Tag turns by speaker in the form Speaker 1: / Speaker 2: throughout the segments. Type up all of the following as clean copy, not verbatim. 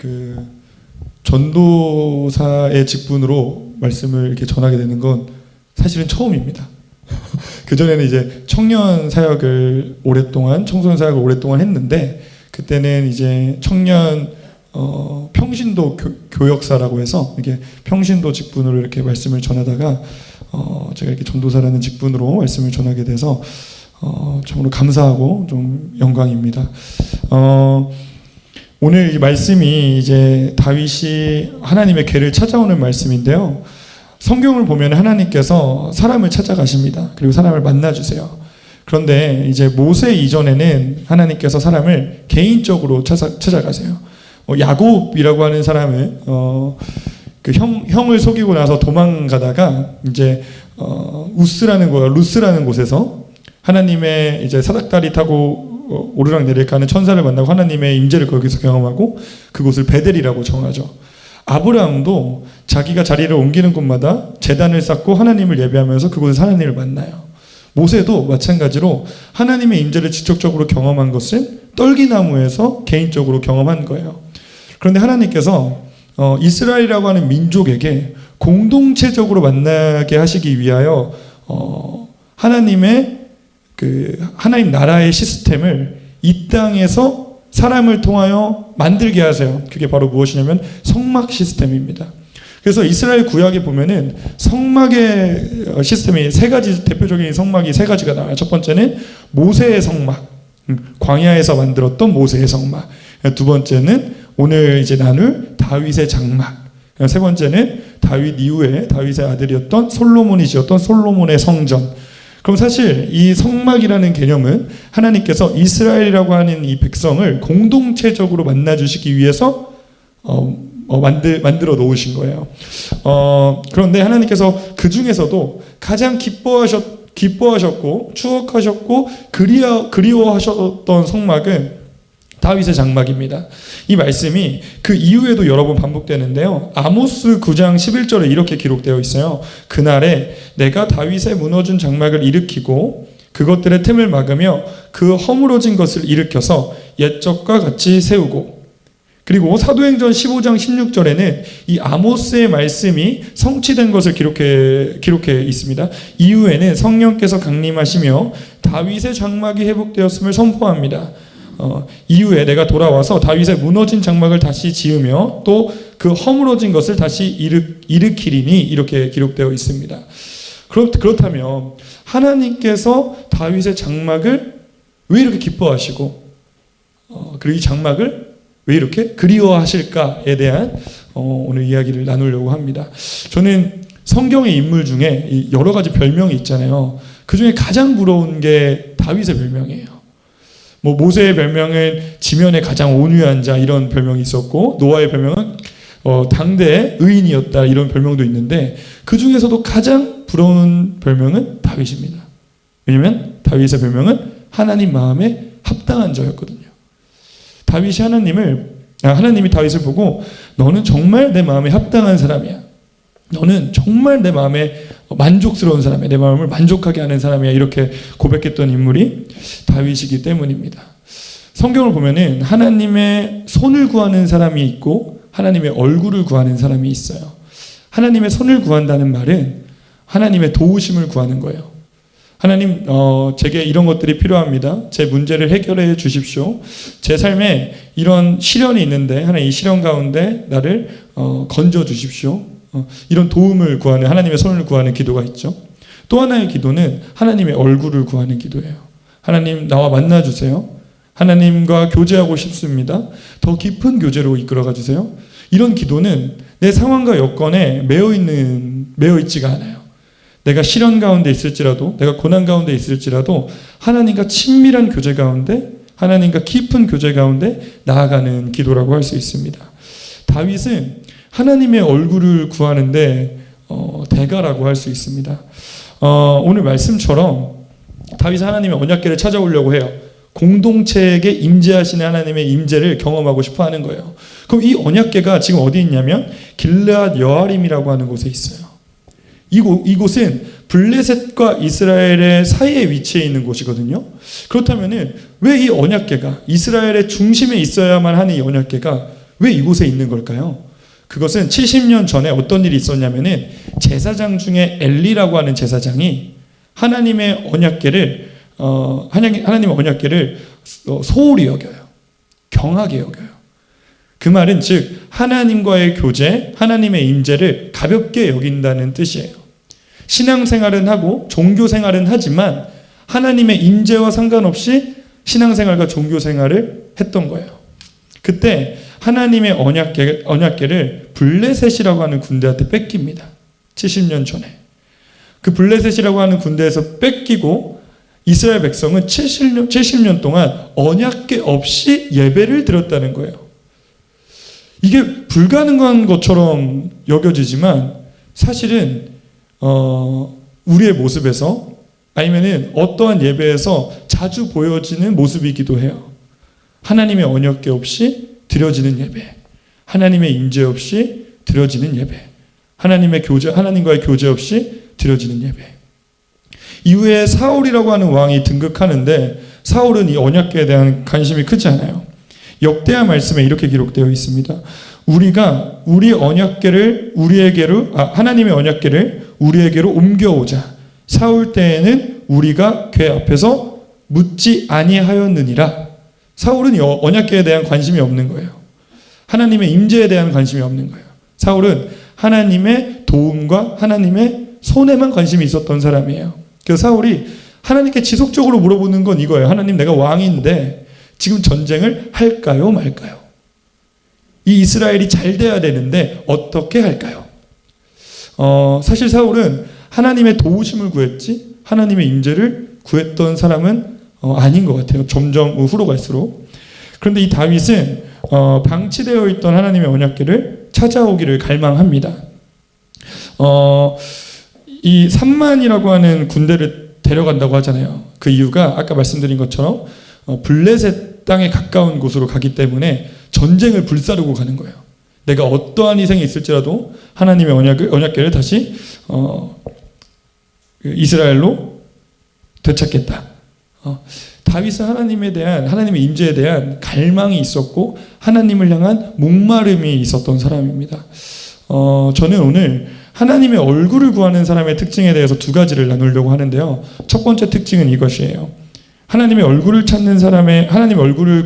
Speaker 1: 그 전도사의 직분으로 말씀을 이렇게 전하게 되는 건 사실은 처음입니다. 그전에는 이제 청년 사역을 오랫동안, 청소년 사역을 오랫동안 했는데, 그때는 이제 청년 평신도 교역사라고 해서 이게 평신도 직분으로 이렇게 말씀을 전하다가 제가 이렇게 전도사라는 직분으로 말씀을 전하게 돼서 정말 감사하고 좀 영광입니다. 오늘 이 말씀이 이제 다윗이 하나님의 궤를 찾아오는 말씀인데요. 성경을 보면 하나님께서 사람을 찾아가십니다. 그리고 사람을 만나주세요. 그런데 이제 모세 이전에는 하나님께서 사람을 개인적으로 찾아가세요. 야곱이라고 하는 사람을 그 형을 속이고 나서 도망가다가 이제 루스라는 곳에서 하나님의 이제 사닥다리 타고 오르락내리락 하는 천사를 만나고 하나님의 임재를 거기서 경험하고 그곳을 베델이라고 정하죠. 아브라함도 자기가 자리를 옮기는 곳마다 제단을 쌓고 하나님을 예배하면서 그곳에서 하나님을 만나요. 모세도 마찬가지로 하나님의 임재를 직접적으로 경험한 것은 떨기나무에서 개인적으로 경험한 거예요. 그런데 하나님께서 이스라엘이라고 하는 민족에게 공동체적으로 만나게 하시기 위하여 하나님 나라의 시스템을 이 땅에서 사람을 통하여 만들게 하세요. 그게 바로 무엇이냐면 성막 시스템입니다. 그래서 이스라엘 구약에 보면은 성막의 시스템이 세 가지, 대표적인 성막이 세 가지가 나와요. 첫 번째는 모세의 성막, 광야에서 만들었던 모세의 성막. 두 번째는 오늘 이제 나눌 다윗의 장막. 세 번째는 다윗 이후에 다윗의 아들이었던 솔로몬이 지었던 솔로몬의 성전. 그럼 사실 이 성막이라는 개념은 하나님께서 이스라엘이라고 하는 이 백성을 공동체적으로 만나주시기 위해서 만들어 놓으신 거예요. 그런데 하나님께서 그 중에서도 가장 기뻐하셨고 추억하셨고 그리워하셨던 성막은 다윗의 장막입니다. 이 말씀이 그 이후에도 여러 번 반복되는데요. 아모스 9장 11절에 이렇게 기록되어 있어요. 그날에 내가 다윗의 무너진 장막을 일으키고 그것들의 틈을 막으며 그 허물어진 것을 일으켜서 옛적과 같이 세우고, 그리고 사도행전 15장 16절에는 이 아모스의 말씀이 성취된 것을 기록해 있습니다. 이후에는 성령께서 강림하시며 다윗의 장막이 회복되었음을 선포합니다. 이후에 내가 돌아와서 다윗의 무너진 장막을 다시 지으며 또 그 허물어진 것을 다시 일으키리니, 이렇게 기록되어 있습니다. 그렇다면 하나님께서 다윗의 장막을 왜 이렇게 기뻐하시고 그리고 이 장막을 왜 이렇게 그리워하실까에 대한 오늘 이야기를 나누려고 합니다. 저는 성경의 인물 중에 여러 가지 별명이 있잖아요. 그 중에 가장 부러운 게 다윗의 별명이에요. 모세의 별명은 지면에 가장 온유한 자, 이런 별명이 있었고, 노아의 별명은 당대의 의인이었다, 이런 별명도 있는데, 그 중에서도 가장 부러운 별명은 다윗입니다. 왜냐하면 다윗의 별명은 하나님 마음에 합당한 자였거든요. 하나님이 다윗을 보고 너는 정말 내 마음에 합당한 사람이야. 너는 정말 내 마음에 만족스러운 사람이야. 내 마음을 만족하게 하는 사람이야. 이렇게 고백했던 인물이 다윗이기 때문입니다. 성경을 보면은 하나님의 손을 구하는 사람이 있고 하나님의 얼굴을 구하는 사람이 있어요. 하나님의 손을 구한다는 말은 하나님의 도우심을 구하는 거예요. 하나님, 제게 이런 것들이 필요합니다. 제 문제를 해결해 주십시오. 제 삶에 이런 시련이 있는데 하나님 이 시련 가운데 나를 건져 주십시오. 이런 도움을 구하는, 하나님의 손을 구하는 기도가 있죠. 또 하나의 기도는 하나님의 얼굴을 구하는 기도예요. 하나님, 나와 만나주세요. 하나님과 교제하고 싶습니다. 더 깊은 교제로 이끌어가 주세요. 이런 기도는 내 상황과 여건에 매여 있지가 않아요. 내가 시련 가운데 있을지라도, 내가 고난 가운데 있을지라도 하나님과 친밀한 교제 가운데, 하나님과 깊은 교제 가운데 나아가는 기도라고 할 수 있습니다. 다윗은 하나님의 얼굴을 구하는데 대가라고 할 수 있습니다. 오늘 말씀처럼 다윗은 하나님의 언약궤를 찾아오려고 해요. 공동체에게 임재하시는 하나님의 임재를 경험하고 싶어 하는 거예요. 그럼 이 언약궤가 지금 어디 있냐면 길르앗 여아림이라고 하는 곳에 있어요. 이곳은 블레셋과 이스라엘의 사이에 위치해 있는 곳이거든요. 그렇다면 왜 이 언약궤가 이스라엘의 중심에 있어야만 하는 이 언약궤가 왜 이곳에 있는 걸까요? 그것은 70년 전에 어떤 일이 있었냐면은 제사장 중에 엘리라고 하는 제사장이 하나님의 언약궤를 하나님의 언약궤를 소홀히 여겨요. 경하게 여겨요. 그 말은 즉 하나님과의 교제, 하나님의 임재를 가볍게 여긴다는 뜻이에요. 신앙생활은 하고 종교생활은 하지만 하나님의 임재와 상관없이 신앙생활과 종교생활을 했던 거예요. 그때 하나님의 언약궤를 블레셋이라고 하는 군대한테 뺏깁니다. 70년 전에. 그 블레셋이라고 하는 군대에서 뺏기고 이스라엘 백성은 70년 동안 언약궤 없이 예배를 드렸다는 거예요. 이게 불가능한 것처럼 여겨지지만 사실은 우리의 모습에서 아니면은 어떠한 예배에서 자주 보여지는 모습이기도 해요. 하나님의 언약궤 없이 드려지는 예배, 하나님의 임재 없이 드려지는 예배, 하나님과의 교제 없이 드려지는 예배. 이후에 사울이라고 하는 왕이 등극하는데 하울은 이 언약궤에 대한 관심이 크지 않아요. 역대하 말씀에 이렇게 기록되어 있습니다. 우리가 하나님의 언약궤를 우리에게로 옮겨오자. 사울 때에는 우리가 궤 앞에서 묻지 아니하였느니라. 사울은 언약궤에 대한 관심이 없는 거예요. 하나님의 임재에 대한 관심이 없는 거예요. 사울은 하나님의 도움과 하나님의 손에만 관심이 있었던 사람이에요. 그래서 사울이 하나님께 지속적으로 물어보는 건 이거예요. 하나님, 내가 왕인데 지금 전쟁을 할까요 말까요? 이 이스라엘이 잘 돼야 되는데 어떻게 할까요? 사실 사울은 하나님의 도우심을 구했지 하나님의 임재를 구했던 사람은 아닌 것 같아요. 점점 후로 갈수록. 그런데 이 다윗은 방치되어 있던 하나님의 언약궤를 찾아오기를 갈망합니다. 이 3만이라고 하는 군대를 데려간다고 하잖아요. 그 이유가 아까 말씀드린 것처럼 블레셋 땅에 가까운 곳으로 가기 때문에 전쟁을 불사르고 가는 거예요. 내가 어떠한 희생이 있을지라도 하나님의 언약궤를 다시 이스라엘로 되찾겠다. 다윗은 하나님의 임재에 대한 갈망이 있었고 하나님을 향한 목마름이 있었던 사람입니다. 저는 오늘 하나님의 얼굴을 구하는 사람의 특징에 대해서 두 가지를 나누려고 하는데요. 첫 번째 특징은 이것이에요. 하나님의 얼굴을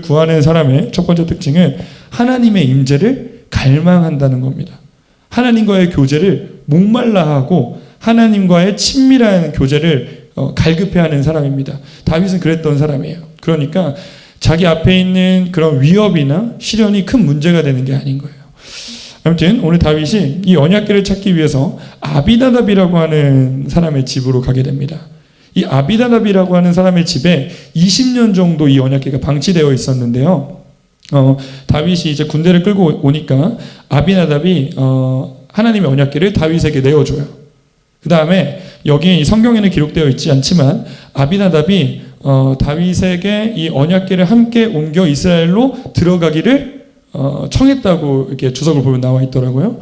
Speaker 1: 구하는 사람의 첫 번째 특징은 하나님의 임재를 갈망한다는 겁니다. 하나님과의 교제를 목말라하고 하나님과의 친밀한 교제를 갈급해하는 사람입니다. 다윗은 그랬던 사람이에요. 그러니까 자기 앞에 있는 그런 위협이나 시련이 큰 문제가 되는 게 아닌 거예요. 아무튼 오늘 다윗이 이 언약궤를 찾기 위해서 아비나답이라고 하는 사람의 집으로 가게 됩니다. 이 아비나답이라고 하는 사람의 집에 20년 정도 이 언약궤가 방치되어 있었는데요. 다윗이 이제 군대를 끌고 오니까 아비나답이 하나님의 언약궤를 다윗에게 내어줘요. 그 다음에 여기 성경에는 기록되어 있지 않지만 아비나답이 다윗에게 이 언약궤를 함께 옮겨 이스라엘로 들어가기를 청했다고 이렇게 주석을 보면 나와 있더라고요.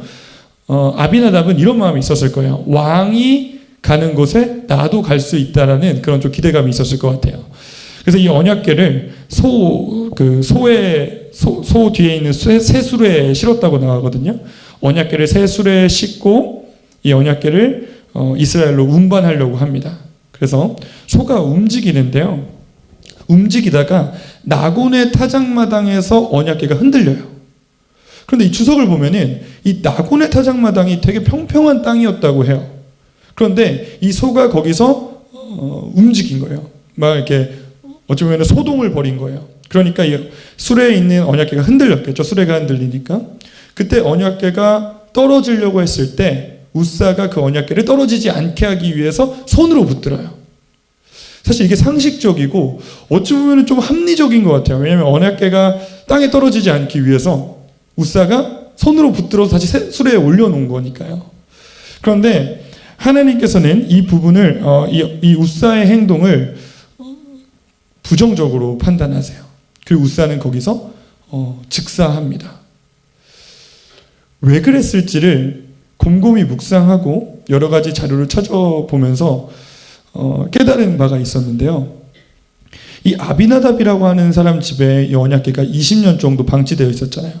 Speaker 1: 아비나답은 이런 마음이 있었을 거예요. 왕이 가는 곳에 나도 갈 수 있다라는 그런 좀 기대감이 있었을 것 같아요. 그래서 이 언약궤를 소 뒤에 있는 새수레에 실었다고 나가거든요. 언약궤를 새수레에 싣고 이 언약궤를 이스라엘로 운반하려고 합니다. 그래서 소가 움직이는데요. 움직이다가 나곤의 타작마당에서 언약궤가 흔들려요. 그런데 이 주석을 보면은 이 나곤의 타작마당이 되게 평평한 땅이었다고 해요. 그런데 이 소가 거기서 움직인 거예요. 막 이렇게 어쩌면 소동을 벌인 거예요. 그러니까 이 수레에 있는 언약궤가 흔들렸겠죠. 수레가 흔들리니까. 그때 언약궤가 떨어지려고 했을 때 우사가 그 언약궤를 떨어지지 않게 하기 위해서 손으로 붙들어요. 사실 이게 상식적이고 어찌 보면 좀 합리적인 것 같아요. 왜냐하면 언약궤가 땅에 떨어지지 않기 위해서 우사가 손으로 붙들어서 다시 수레에 올려놓은 거니까요. 그런데 하나님께서는 이 부분을 이 우사의 행동을 부정적으로 판단하세요. 그리고 우사는 거기서 즉사합니다. 왜 그랬을지를 곰곰이 묵상하고 여러 가지 자료를 찾아보면서 깨달은 바가 있었는데요. 이 아비나답이라고 하는 사람 집에 이 언약궤가 20년 정도 방치되어 있었잖아요.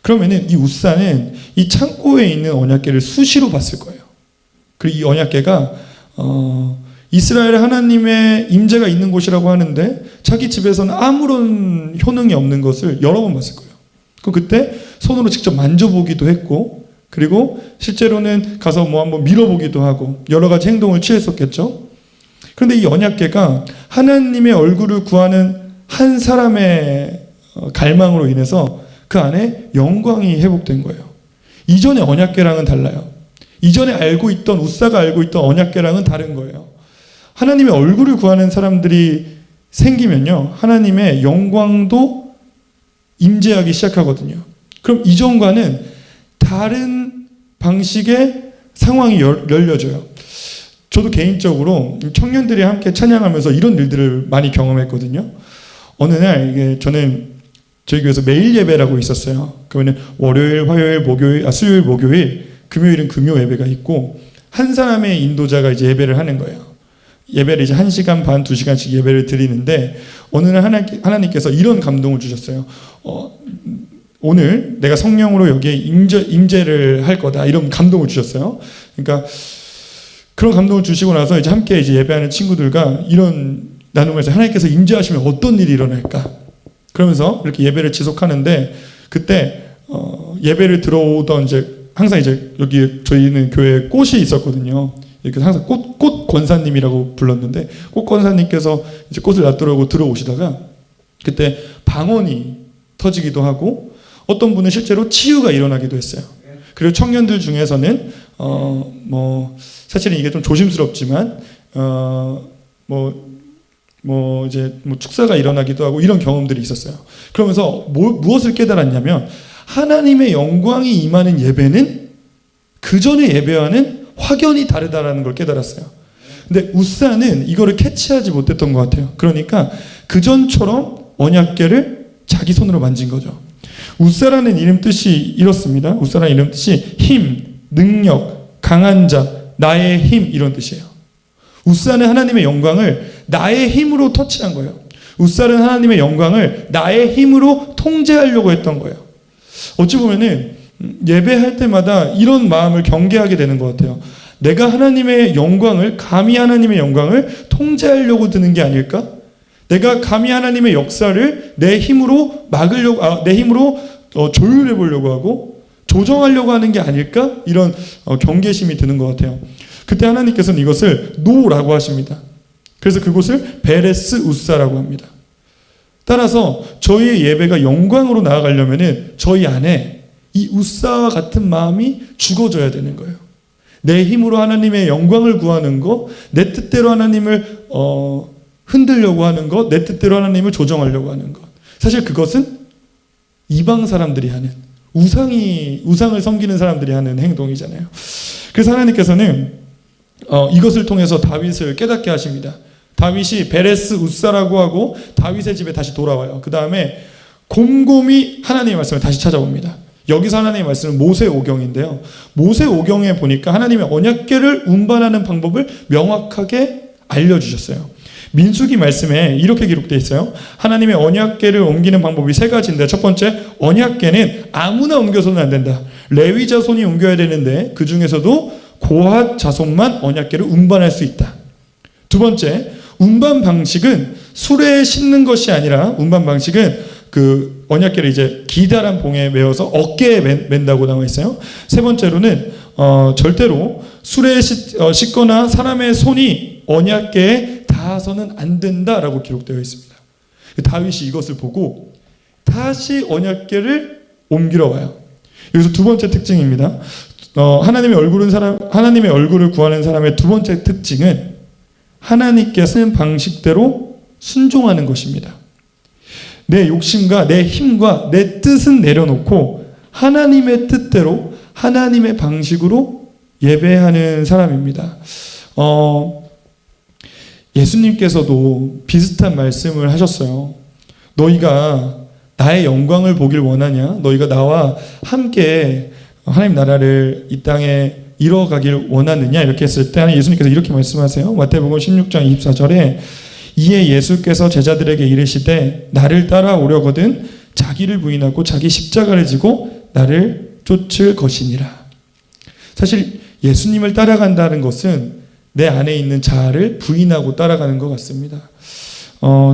Speaker 1: 그러면은 이 웃사는 이 창고에 있는 언약궤를 수시로 봤을 거예요. 그리고 이 언약궤가 이스라엘 하나님의 임재가 있는 곳이라고 하는데 자기 집에서는 아무런 효능이 없는 것을 여러 번 봤을 거예요. 그때 손으로 직접 만져보기도 했고, 그리고 실제로는 가서 뭐 한번 밀어보기도 하고 여러 가지 행동을 취했었겠죠. 그런데 이 언약궤가 하나님의 얼굴을 구하는 한 사람의 갈망으로 인해서 그 안에 영광이 회복된 거예요. 이전의 언약궤랑은 달라요. 이전에 알고 있던 웃사가 알고 있던 언약궤랑은 다른 거예요. 하나님의 얼굴을 구하는 사람들이 생기면요, 하나님의 영광도 임재하기 시작하거든요. 그럼 이전과는 다른 방식의 상황이 열려져요. 저도 개인적으로 청년들이 함께 찬양하면서 이런 일들을 많이 경험했거든요. 어느 날 이게 저는 저희 교회에서 매일 예배라고 있었어요. 그러면 월요일, 화요일, 목요일, 수요일, 목요일, 금요일은 금요 예배가 있고 한 사람의 인도자가 이제 예배를 하는 거예요. 예배를 이제 1시간 반, 2시간씩 예배를 드리는데 어느 날 하나님께서 이런 감동을 주셨어요. 오늘 내가 성령으로 여기에 임재를 할 거다, 이런 감동을 주셨어요. 그러니까 그런 감동을 주시고 나서 이제 함께 이제 예배하는 친구들과 이런 나눔을 해서 하나님께서 임재하시면 어떤 일이 일어날까? 그러면서 이렇게 예배를 지속하는데 그때 예배를 들어오던 이제 항상 이제 여기 저희는 교회에 꽃이 있었거든요. 이렇게 항상 꽃 권사님이라고 불렀는데 꽃 권사님께서 이제 꽃을 놔두라고 들어오시다가 그때 방언이 터지기도 하고 어떤 분은 실제로 치유가 일어나기도 했어요. 그리고 청년들 중에서는 사실은 이게 좀 조심스럽지만 이제 축사가 일어나기도 하고 이런 경험들이 있었어요. 그러면서 무엇을 깨달았냐면 하나님의 영광이 임하는 예배는 그 전에 예배와는 확연히 다르다라는 걸 깨달았어요. 근데 웃사는 이거를 캐치하지 못했던 것 같아요. 그러니까 그 전처럼 언약궤를 자기 손으로 만진 거죠. 웃사라는 이름 뜻이 이렇습니다. 웃사라는 이름 뜻이 힘, 능력, 강한 자, 나의 힘, 이런 뜻이에요. 웃사는 하나님의 영광을 나의 힘으로 터치한 거예요. 웃사는 하나님의 영광을 나의 힘으로 통제하려고 했던 거예요. 어찌 보면은 예배할 때마다 이런 마음을 경계하게 되는 것 같아요. 내가 하나님의 영광을, 감히 하나님의 영광을 통제하려고 드는 게 아닐까? 내가 감히 하나님의 역사를 내 힘으로 막으려고, 내 힘으로 조율해 보려고 하고 조정하려고 하는 게 아닐까? 이런 경계심이 드는 것 같아요. 그때 하나님께서는 이것을 노라고 하십니다. 그래서 그곳을 베레스 웃사라고 합니다. 따라서 저희의 예배가 영광으로 나아가려면은 저희 안에 이 웃사와 같은 마음이 죽어져야 되는 거예요. 내 힘으로 하나님의 영광을 구하는 거, 내 뜻대로 하나님을 흔들려고 하는 것, 내 뜻대로 하나님을 조정하려고 하는 것. 사실 그것은 이방 사람들이 하는, 우상을 섬기는 사람들이 하는 행동이잖아요. 그래서 하나님께서는 이것을 통해서 다윗을 깨닫게 하십니다. 다윗이 베레스 웃사라고 하고 다윗의 집에 다시 돌아와요. 그 다음에 곰곰이 하나님의 말씀을 다시 찾아봅니다. 여기서 하나님의 말씀은 모세오경인데요. 모세오경에 보니까 하나님의 언약궤를 운반하는 방법을 명확하게 알려주셨어요. 민수기 말씀에 이렇게 기록되어 있어요. 하나님의 언약궤를 옮기는 방법이 3가지인데, 첫 번째, 언약궤는 아무나 옮겨서는 안 된다. 레위 자손이 옮겨야 되는데 그 중에서도 고핫 자손만 언약궤를 운반할 수 있다. 두 번째, 운반 방식은 수레에 싣는 것이 아니라 운반 방식은 그 언약궤를 이제 기다란 봉에 메어서 어깨에 맨다고 나와 있어요. 세 번째로는 절대로 수레에 싣거나 사람의 손이 언약궤에 닿아서는 안 된다라고 기록되어 있습니다. 다윗이 이것을 보고 다시 언약궤를 옮기러 와요. 여기서 두 번째 특징입니다. 하나님의 얼굴을 구하는 사람의 두 번째 특징은 하나님께 쓰는 방식대로 순종하는 것입니다. 내 욕심과 내 힘과 내 뜻은 내려놓고 하나님의 뜻대로 하나님의 방식으로 예배하는 사람입니다. 예수님께서도 비슷한 말씀을 하셨어요. 너희가 나의 영광을 보길 원하냐? 너희가 나와 함께 하나님 나라를 이 땅에 이뤄가길 원하느냐? 이렇게 했을 때 예수님께서 이렇게 말씀하세요. 마태복음 16장 24절에 이에 예수께서 제자들에게 이르시되 나를 따라오려거든 자기를 부인하고 자기 십자가를 지고 나를 쫓을 것이니라. 사실 예수님을 따라간다는 것은 내 안에 있는 자아를 부인하고 따라가는 것 같습니다.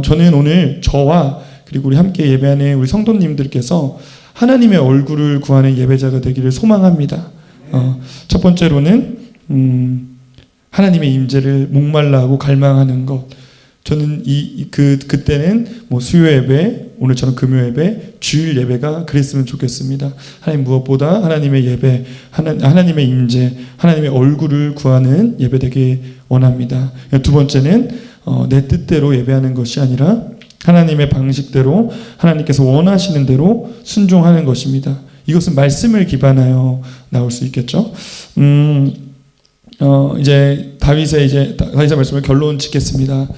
Speaker 1: 저는 오늘 저와 그리고 우리 함께 예배하는 우리 성도님들께서 하나님의 얼굴을 구하는 예배자가 되기를 소망합니다. 첫 번째로는 하나님의 임재를 목말라하고 갈망하는 것. 저는 그때는 뭐 수요 예배, 오늘처럼 금요 예배, 주일 예배가 그랬으면 좋겠습니다. 하나님 무엇보다 하나님의 예배, 하나님의 임재, 하나님의 얼굴을 구하는 예배 되기 원합니다. 두 번째는 내 뜻대로 예배하는 것이 아니라 하나님의 방식대로 하나님께서 원하시는 대로 순종하는 것입니다. 이것은 말씀을 기반하여 나올 수 있겠죠. 이제 다윗의 말씀을 결론 짓겠습니다.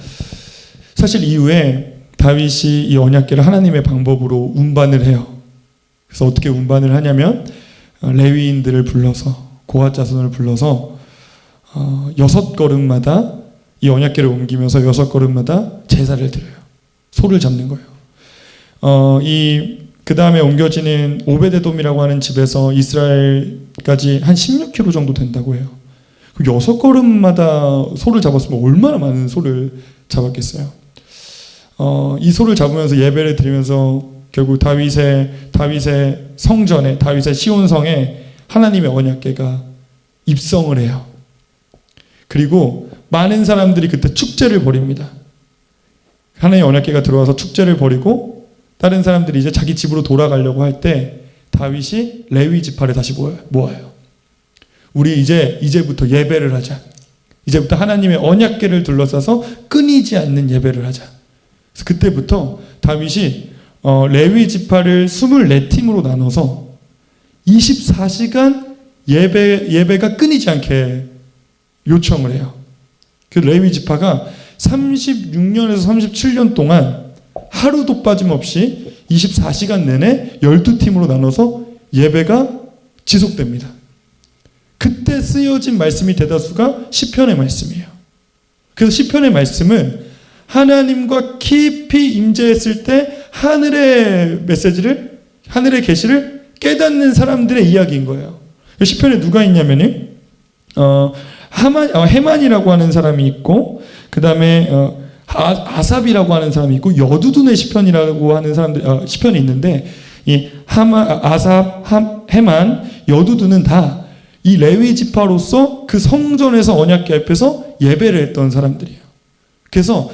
Speaker 1: 사실 이후에 다윗이 이 언약궤를 하나님의 방법으로 운반을 해요. 그래서 어떻게 운반을 하냐면 레위인들을 불러서 고핫 자손을 불러서 6걸음마다 이 언약궤를 옮기면서 6걸음마다 제사를 드려요. 소를 잡는 거예요. 그 다음에 옮겨지는 오베데돔이라고 하는 집에서 이스라엘까지 한 16km 정도 된다고 해요. 6걸음마다 소를 잡았으면 얼마나 많은 소를 잡았겠어요. 이 소를 잡으면서 예배를 드리면서 결국 다윗의 성전에, 다윗의 시온성에 하나님의 언약궤가 입성을 해요. 그리고 많은 사람들이 그때 축제를 벌입니다. 하나님의 언약궤가 들어와서 축제를 벌이고 다른 사람들이 이제 자기 집으로 돌아가려고 할 때 다윗이 레위 지파를 다시 모아요. 우리 이제부터 예배를 하자. 이제부터 하나님의 언약궤를 둘러싸서 끊이지 않는 예배를 하자. 그래서 그때부터 다윗이 레위 지파를 24팀으로 나눠서 24시간 예배가 끊이지 않게 요청을 해요. 그 레위 지파가 36년에서 37년 동안 하루도 빠짐없이 24시간 내내 12팀으로 나눠서 예배가 지속됩니다. 그때 쓰여진 말씀이 대다수가 시편의 말씀이에요. 그래서 시편의 말씀은 하나님과 깊이 임재했을 때 하늘의 메시지를, 하늘의 계시를 깨닫는 사람들의 이야기인 거예요. 시편에 누가 있냐면은 헤만이라고 하는 사람이 있고, 그 다음에 아삽이라고 하는 사람이 있고, 여두둔의 시편이라고 하는 시편이 있는데, 이 아삽, 헤만, 여두둔은 다 이 레위 지파로서 그 성전에서 언약궤 앞에서 예배를 했던 사람들이에요. 그래서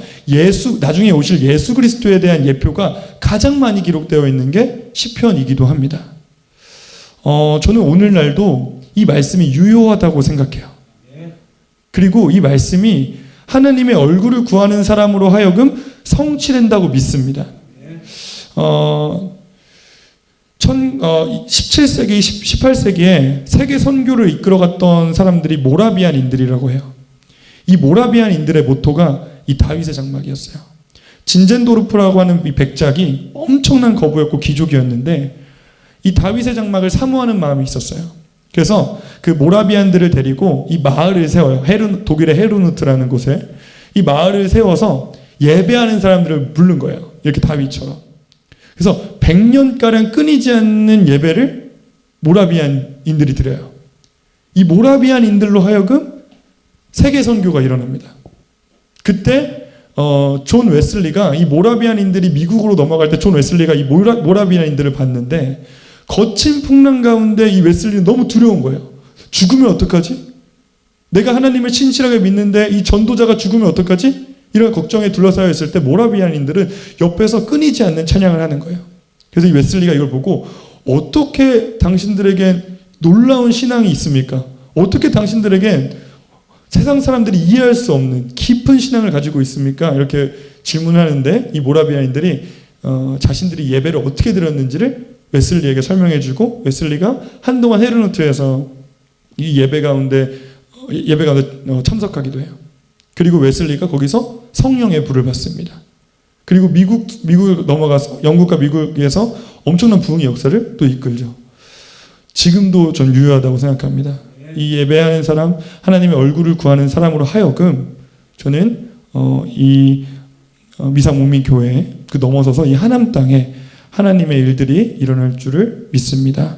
Speaker 1: 나중에 오실 예수 그리스도에 대한 예표가 가장 많이 기록되어 있는 게 시편이기도 합니다. 저는 오늘날도 이 말씀이 유효하다고 생각해요. 그리고 이 말씀이 하나님의 얼굴을 구하는 사람으로 하여금 성취된다고 믿습니다. 17세기, 18세기에 세계 선교를 이끌어갔던 사람들이 모라비안인들이라고 해요. 이 모라비안인들의 모토가 이 다윗의 장막이었어요. 진젠도르프라고 하는 이 백작이 엄청난 거부였고 귀족이었는데 이 다윗의 장막을 사모하는 마음이 있었어요. 그래서 그 모라비안들을 데리고 이 마을을 세워요. 독일의 헤르누트라는 곳에 이 마을을 세워서 예배하는 사람들을 부른 거예요. 이렇게 다윗처럼. 그래서 100년가량 끊이지 않는 예배를 모라비안인들이 드려요. 이 모라비안인들로 하여금 세계 선교가 일어납니다. 그때 존 웨슬리가 이 모라비안인들이 미국으로 넘어갈 때 존 웨슬리가 이 모라비안인들을 봤는데 거친 풍랑 가운데 이 웨슬리는 너무 두려운 거예요. 죽으면 어떡하지? 내가 하나님을 신실하게 믿는데 이 전도자가 죽으면 어떡하지? 이런 걱정에 둘러싸여 있을 때 모라비안인들은 옆에서 끊이지 않는 찬양을 하는 거예요. 그래서 이 웨슬리가 이걸 보고 어떻게 당신들에겐 놀라운 신앙이 있습니까? 어떻게 당신들에겐 세상 사람들이 이해할 수 없는 깊은 신앙을 가지고 있습니까? 이렇게 질문하는데 이 모라비안인들이 자신들이 예배를 어떻게 드렸는지를 웨슬리에게 설명해주고 웨슬리가 한동안 헤르누트에서 이 예배 가운데 참석하기도 해요. 그리고 웨슬리가 거기서 성령의 불을 받습니다. 그리고 미국을 넘어가서 영국과 미국에서 엄청난 부흥의 역사를 또 이끌죠. 지금도 전 유효하다고 생각합니다. 이 예배하는 사람, 하나님의 얼굴을 구하는 사람으로 하여금 저는 이 미사모민교회 그 넘어서서 이 하남 땅에 하나님의 일들이 일어날 줄을 믿습니다.